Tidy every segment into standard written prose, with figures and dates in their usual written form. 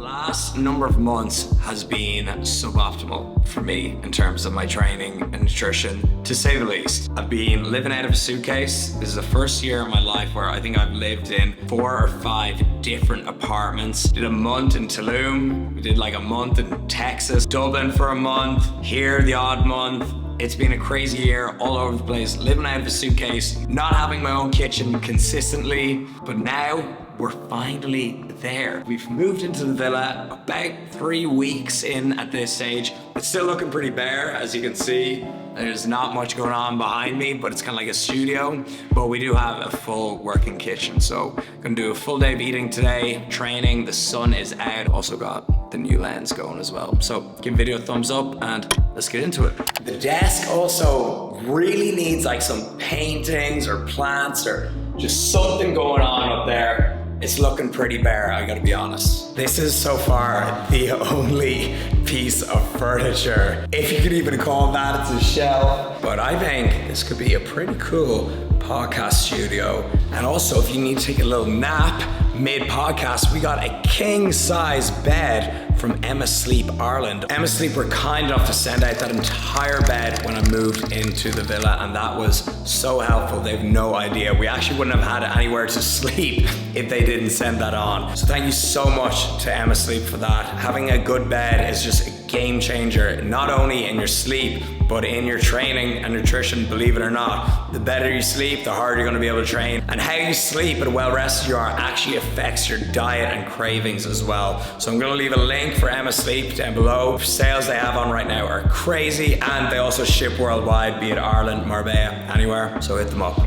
last number of months has been suboptimal for me in terms of my training and nutrition, to say the least. I've been living out of a suitcase. This is the first year of my life where I think I've lived in 4 or 5 different apartments. Did a month in Tulum, we did like a month in Texas, Dublin for a month, here the odd month. It's been a crazy year all over the place, living out of a suitcase, not having my own kitchen consistently, but now we're finally there. We've moved into the villa about 3 weeks in at this stage. It's still looking pretty bare, as you can see. There's not much going on behind me, but it's kind of like a studio. But we do have a full working kitchen. So gonna do a full day of eating today, training, the sun is out. Also got the new lens going as well. So give the video a thumbs up and let's get into it. The desk also really needs like some paintings or plants or just something going on up there. It's looking pretty bare, I gotta be honest. This is so far the only piece of furniture, if you could even call that, it's a shelf. But I think this could be a pretty cool podcast studio. And also, if you need to take a little nap mid-podcast, we got a king-size bed from Emma Sleep Ireland. Emma Sleep were kind enough to send out that entire bed when I moved into the villa, and that was so helpful. They have no idea. We actually wouldn't have had anywhere to sleep if they didn't send that on. So thank you so much to Emma Sleep for that. Having a good bed is just a game changer, not only in your sleep, but in your training and nutrition, believe it or not. The better you sleep, the harder you're gonna be able to train. And how you sleep and well rested you are actually affects your diet and cravings as well. So I'm gonna leave a link for Emma Sleep down below. Sales they have on right now are crazy, and they also ship worldwide, be it Ireland, Marbella, anywhere. So hit them up.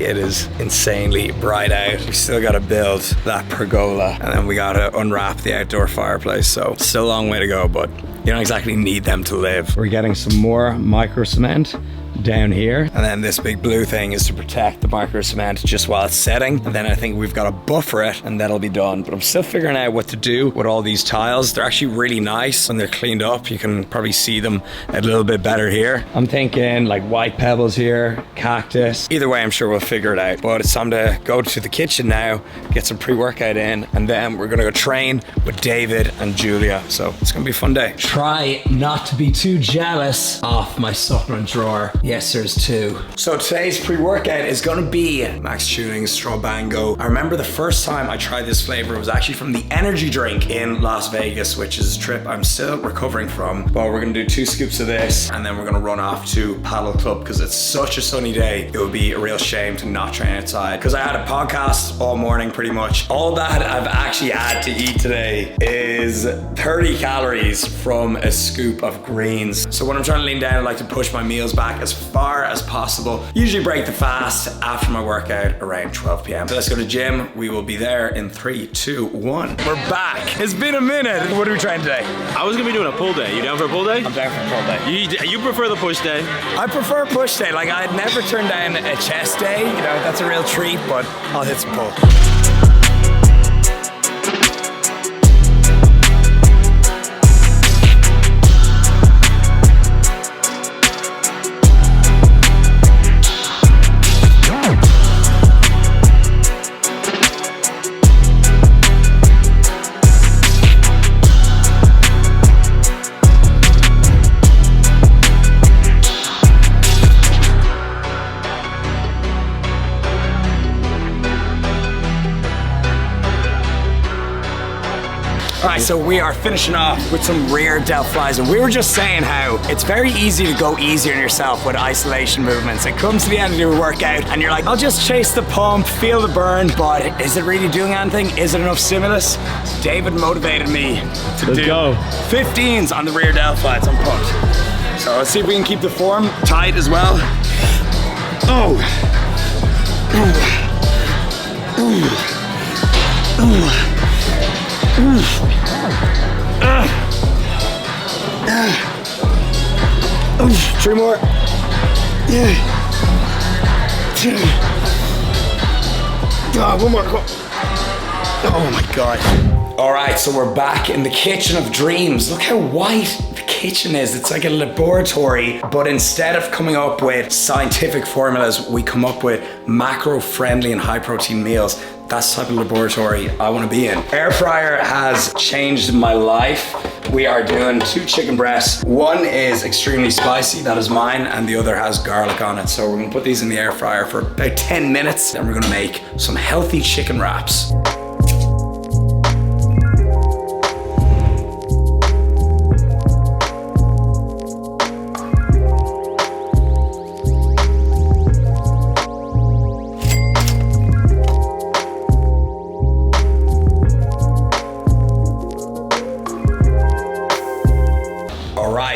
It is insanely bright out. We still gotta build that pergola, and then we gotta unwrap the outdoor fireplace. So still a long way to go, but you don't exactly need them to live. We're getting some more micro cement down here, and then this big blue thing is to protect the micro cement just while it's setting, and then I think we've got to buffer it and that'll be done. But I'm still figuring out what to do with all these tiles. They're actually really nice when they're cleaned up. You can probably see them a little bit better here. I'm thinking like white pebbles here, cactus. Either way, I'm sure we'll figure it out. But it's time to go to the kitchen now, get some pre-workout in, and then we're gonna go train with David and Julia. So it's gonna be a fun day. Try not to be too jealous of my supplement drawer. Yes, there's 2. So today's pre-workout is gonna be Max Tuning's Strawbango. I remember the first time I tried this flavor was actually from the energy drink in Las Vegas, which is a trip I'm still recovering from. But we're gonna do 2 scoops of this, and then we're gonna run off to Paddle Club because it's such a sunny day. It would be a real shame to not train outside. Because I had a podcast all morning pretty much. All that I've actually had to eat today is 30 calories from a scoop of greens. So when I'm trying to lean down, I like to push my meals back as far as possible. Usually break the fast after my workout around 12 p.m. So let's go to the gym. We will be there in 3, 2, 1. We're back. It's been a minute. What are we trying today? I was gonna be doing a pull day. You down for a pull day? I'm down for a pull day. You prefer the push day? I prefer push day. Like, I'd never turn down a chest day. You know, that's a real treat, but I'll hit some pull. Alright, so we are finishing off with some rear delt flies, and we were just saying how it's very easy to go easier on yourself with isolation movements. It comes to the end of your workout and you're like, I'll just chase the pump, feel the burn, but is it really doing anything? Is it enough stimulus? David motivated me to do 15s on the rear delt flies. I'm pumped. So let's see if we can keep the form tight as well. Oh. Three more. One more. Oh my God. All right, so we're back in the kitchen of dreams. Look how white the kitchen is. It's like a laboratory, but instead of coming up with scientific formulas, we come up with macro-friendly and high-protein meals. That's the type of laboratory I want to be in. Air fryer has changed my life. We are doing 2 chicken breasts. One is extremely spicy, that is mine, and the other has garlic on it. So we're gonna put these in the air fryer for about 10 minutes, and we're gonna make some healthy chicken wraps.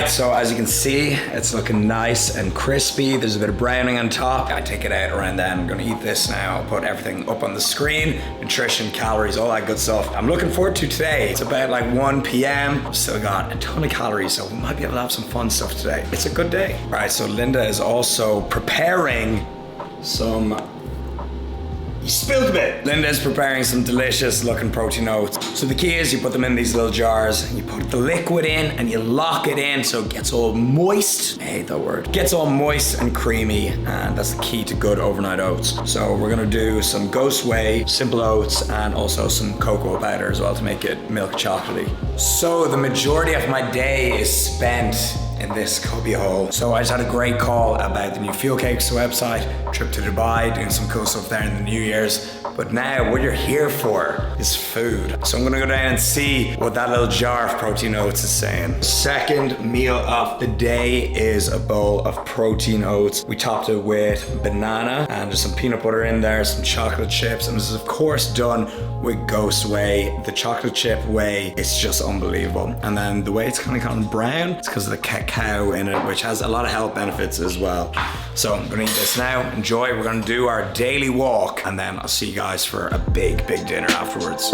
So as you can see, it's looking nice and crispy. There's a bit of browning on top. I take it out around then. I'm gonna eat this now. I'll put everything up on the screen. Nutrition, calories, all that good stuff. I'm looking forward to today. It's about like 1 p.m. I've still got a ton of calories, so we might be able to have some fun stuff today. It's a good day. All right, so Linda is also preparing some... You spilled a bit. Linda's preparing some delicious looking protein oats. So the key is you put them in these little jars, you put the liquid in and you lock it in so it gets all moist. I hate that word. Gets all moist and creamy, and that's the key to good overnight oats. So we're gonna do some Ghost Whey, simple oats, and also some cocoa powder as well to make it milk chocolatey. So the majority of my day is spent in this cubby hole. So I just had a great call about the new Fuel Cakes website, trip to Dubai, doing some cool stuff there in the New Year's. But now what you're here for is food. So I'm gonna go down and see what that little jar of protein oats is saying. Second meal of the day is a bowl of protein oats. We topped it with banana and there's some peanut butter in there, some chocolate chips, and this is of course done with Ghost Whey. The chocolate chip whey, it's just unbelievable. And then the way it's kind of gone brown, it's because of the cacao in it, which has a lot of health benefits as well. So I'm gonna eat this now, enjoy. We're gonna do our daily walk, and then I'll see you guys for a big dinner afterwards.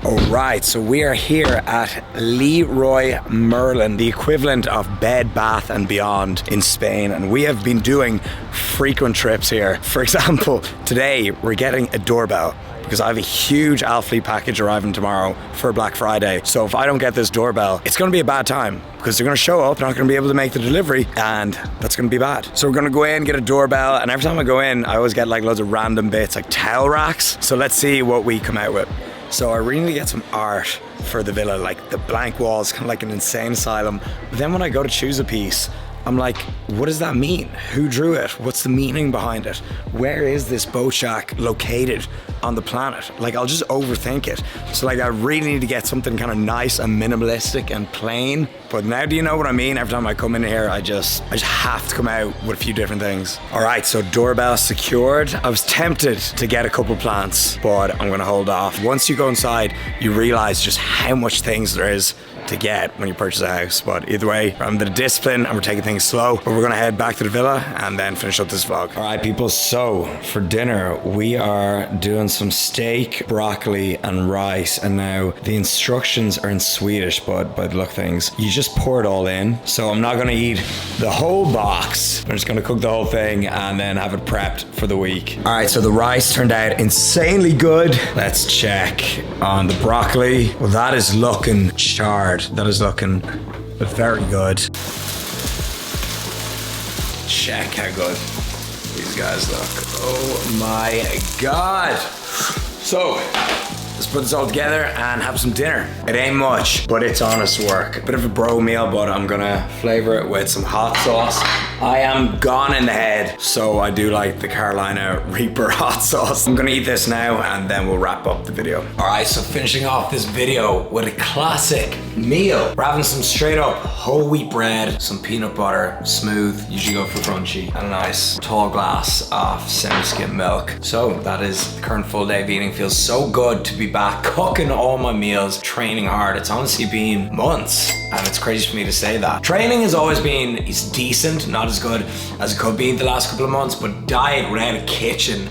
Alright, so we are here at Leroy Merlin, the equivalent of Bed Bath and Beyond in Spain, and we have been doing frequent trips here. For example, today we're getting a doorbell because I have a huge Alfleet package arriving tomorrow for Black Friday. So if I don't get this doorbell, it's gonna be a bad time because they're gonna show up, not gonna be able to make the delivery, and that's gonna be bad. So we're gonna go in, get a doorbell, and every time I go in, I always get like loads of random bits like towel racks. So let's see what we come out with. So I really need to get some art for the villa, like the blank walls, kind of like an insane asylum. But then when I go to choose a piece, I'm like, what does that mean? Who drew it? What's the meaning behind it? Where is this boat shack located on the planet? Like, I'll just overthink it. So like, I really need to get something kind of nice and minimalistic and plain. But now, do you know what I mean? Every time I come in here, I just have to come out with a few different things. All right, so doorbell secured. I was tempted to get a couple plants, but I'm gonna hold off. Once you go inside, you realize just how much things there is to get when you purchase a house. But either way, I'm the discipline and we're taking things slow, but we're gonna head back to the villa and then finish up this vlog. All right, people, so for dinner, we are doing some steak, broccoli, and rice. And now the instructions are in Swedish, but by the look of things, you just pour it all in. So I'm not gonna eat the whole box. I'm just gonna cook the whole thing and then have it prepped for the week. All right, so the rice turned out insanely good. Let's check on the broccoli. Well, that is looking charred. That is looking very good. Check how good these guys look. Oh my God. So let's put this all together and have some dinner. It ain't much, but it's honest work. Bit of a bro meal, but I'm gonna flavor it with some hot sauce. I am gone in the head, so I do like the Carolina Reaper hot sauce. I'm gonna eat this now and then we'll wrap up the video. All right, so finishing off this video with a classic meal. We're having some straight up whole wheat bread, some peanut butter, smooth, usually go for crunchy, and a nice tall glass of semi-skim milk. So that is the current full day of eating. Feels so good to be back cooking all my meals, training hard. It's honestly been months, and it's crazy for me to say that. Training has always been, it's decent, not as good as it could be the last couple of months, but diet without a kitchen,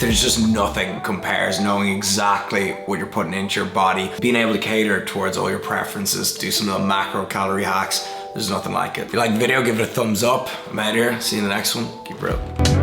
there's just nothing compares. Knowing exactly what you're putting into your body, being able to cater towards all your preferences, do some little macro calorie hacks, there's nothing like it. If you like the video, give it a thumbs up. I'm out here, see you in the next one. Keep it real.